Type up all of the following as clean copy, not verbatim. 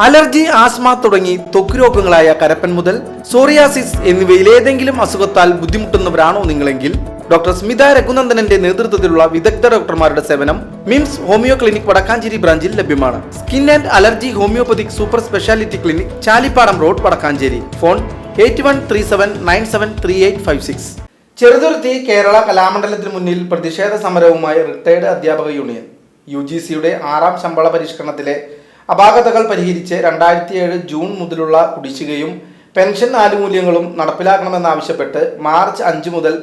Allergy, asthma തുടങ്ങി ത്വക്ക് രോഗങ്ങളായ കരപ്പൻ മുതൽ സോറിയാസിസ് എന്നിവയിൽ ഏതെങ്കിലും അസുഖത്താൽ ബുദ്ധിമുട്ടുന്നവരാണോ നിങ്ങളെങ്കിൽ ഡോക്ടർ സ്മിത രഘുനന്ദനന്റെ നേതൃത്വത്തിലുള്ള വിദഗ്ധ ഡോക്ടർമാരുടെ സേവനം മിംസ് ഹോമിയോ ക്ലിനിക് വടക്കാഞ്ചേരി ബ്രാഞ്ചിൽ ലഭ്യമാണ്. Skin and allergy homoeopathic super speciality clinic, Chalippadam road, Vadakkanchery. Phone 8137973856. Cheruthuruthy Kerala കലാമണ്ഡലത്തിന് മുന്നിൽ പ്രതിഷേധ സമരവുമായി റിട്ടയർഡ് അധ്യാപക യൂണിയൻ. UGCയുടെ 6ാം ശമ്പള പരിഷ്കരണത്തിലെ അപാകതകൾ പരിഹരിച്ച് 2007 ജൂൺ മുതലുള്ള കുടിശ്ശികയും പെൻഷൻ ആനുകൂല്യങ്ങളും നടപ്പിലാക്കണമെന്നാവശ്യപ്പെട്ട് മാർച്ച് 5 മുതൽ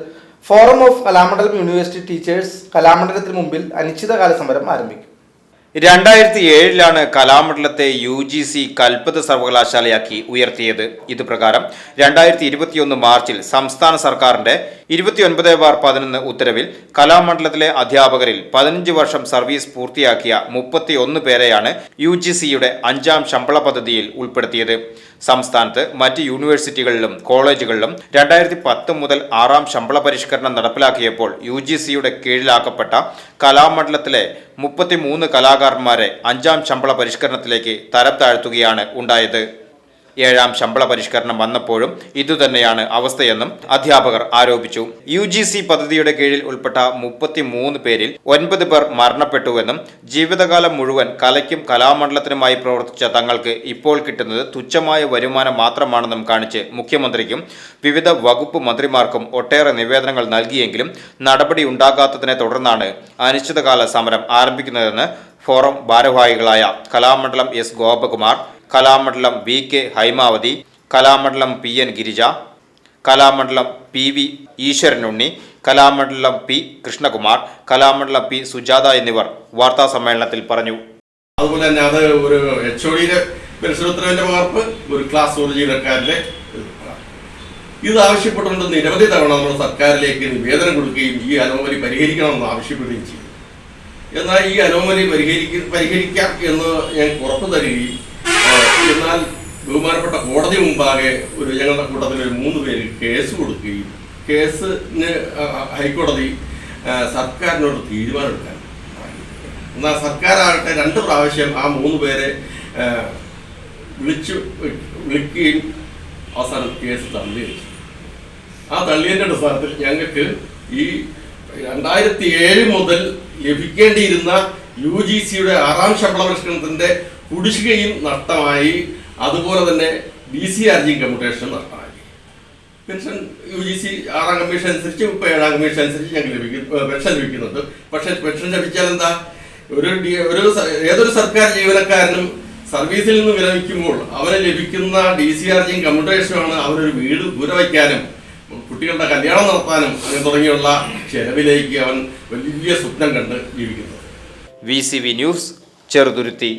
forum of Kalamandalam university teachers കലാമണ്ഡലത്തിന് മുമ്പിൽ അനിശ്ചിതകാല സമരം ആരംഭിക്കും. 2007 കലാമണ്ഡലത്തെ UGC കൽപ്പത സർവകലാശാലയാക്കി ഉയർത്തിയത്. ഇത് പ്രകാരം 2021 മാർച്ചിൽ സംസ്ഥാന സർക്കാരിന്റെ 29/11 ഉത്തരവിൽ കലാമണ്ഡലത്തിലെ അധ്യാപകരിൽ 15 വർഷം സർവീസ് പൂർത്തിയാക്കിയ 31 പേരെയാണ് UGCയുടെ 5ാം ശമ്പള പദ്ധതിയിൽ ഉൾപ്പെടുത്തിയത്. സംസ്ഥാനത്ത് മറ്റ് യൂണിവേഴ്സിറ്റികളിലും കോളേജുകളിലും 2010 മുതൽ 6ാം ശമ്പള പരിഷ്കരണം നടപ്പിലാക്കിയപ്പോൾ UGCയുടെ കീഴിലാക്കപ്പെട്ട കലാമണ്ഡലത്തിലെ 33 കലാകാരന്മാരെ 5ാം ശമ്പള പരിഷ്കരണത്തിലേക്ക് തരം താഴ്ത്തുകയാണ് ഉണ്ടായത്. 7ാം ശമ്പള പരിഷ്കരണം വന്നപ്പോഴും ഇതുതന്നെയാണ് അവസ്ഥയെന്നും അധ്യാപകർ ആരോപിച്ചു. UGC പദ്ധതിയുടെ കീഴിൽ ഉൾപ്പെട്ട 33 പേരിൽ 9 പേർ മരണപ്പെട്ടുവെന്നും ജീവിതകാലം മുഴുവൻ കലയ്ക്കും കലാമണ്ഡലത്തിനുമായി പ്രവർത്തിച്ച തങ്ങൾക്ക് ഇപ്പോൾ കിട്ടുന്നത് തുച്ഛമായ വരുമാനം മാത്രമാണെന്നും കാണിച്ച് മുഖ്യമന്ത്രിക്കും വിവിധ വകുപ്പ് മന്ത്രിമാർക്കും ഒട്ടേറെ നിവേദനങ്ങൾ നൽകിയെങ്കിലും നടപടി ഉണ്ടാകാത്തതിനെ തുടർന്നാണ് അനിശ്ചിതകാല സമരം ആരംഭിക്കുന്നതെന്ന് ഫോറം ഭാരവാഹികളായ Kalamandalam S. Gopakumar, Kalamandalam VK Haimavathi, Kalamandalam PN Girija, Kalamandalam PV Eswaranunni, Kalamandalam P. Krishnakumar, Kalamandalam P. Sujatha എന്നിവർ വാർത്താ സമ്മേളനത്തിൽ പറഞ്ഞു. അതുപോലെ തന്നെ അത് ഒരു HODയുടെ പരിശോധനയുടെ പകർപ്പ്, ഒരു ക്ലാസ് 1 ജീവനക്കാരന്റെ ഇത് ആവശ്യപ്പെട്ടുകൊണ്ട് നിരവധി തവണ നമ്മൾ സർക്കാരിലേക്ക് നിവേദനം കൊടുക്കുകയും ഈ അനോമലി പരിഹരിക്കണമെന്ന് ആവശ്യപ്പെടുകയും ചെയ്തു. എന്നാൽ ഈ അനോമലി പരിഹരിക്കാം എന്ന് ഞാൻ ഉറപ്പു തരികയും എന്നാൽ ബഹുമാനപ്പെട്ട കോടതി മുമ്പാകെ ഞങ്ങളുടെ കൂട്ടത്തിൽ 3 പേര് കേസ് കൊടുക്കുകയും കേസിന് ഹൈക്കോടതി സർക്കാരിനോട് തീരുമാനമെടുക്കാൻ. എന്നാൽ സർക്കാരാകട്ടെ 2 പ്രാവശ്യം ആ 3 പേരെ വിളിക്കുകയും അവസാനം കേസ് തള്ളിവെച്ചു. ആ തള്ളിയതിൻ്റെ അടിസ്ഥാനത്തിൽ ഞങ്ങൾക്ക് ഈ 2007 മുതൽ ലഭിക്കേണ്ടിയിരുന്ന UGCയുടെ 6ാം ശമ്പള പരിഷ്കരണത്തിന്റെ കുടിശ്ശികയും നഷ്ടമായി. അതുപോലെ തന്നെ DCRG കമ്മ്യൂട്ടേഷൻ നഷ്ടമായി. പെൻഷൻ UGC 6ാം കമ്മീഷൻ അനുസരിച്ച് 7ാം കമ്മീഷൻ അനുസരിച്ച് ഞങ്ങൾ പെൻഷൻ ലഭിക്കുന്നുണ്ട്. പക്ഷെ പെൻഷൻ ലഭിച്ചാൽ എന്താ, ഏതൊരു സർക്കാർ ജീവനക്കാരനും സർവീസിൽ നിന്ന് വിരമിക്കുമ്പോൾ അവന് ലഭിക്കുന്ന DCRG കമ്മ്യൂട്ടേഷനാണ് അവനൊരു വീട് പുരവയ്ക്കാനും കുട്ടികളുടെ കല്യാണം നടത്താനും അങ്ങനെ തുടങ്ങിയുള്ള ചെലവിലേക്ക് അവൻ വലിയ സ്വപ്നം കണ്ട് ജീവിക്കുന്നത്. VCV news, Cheruthuruthy.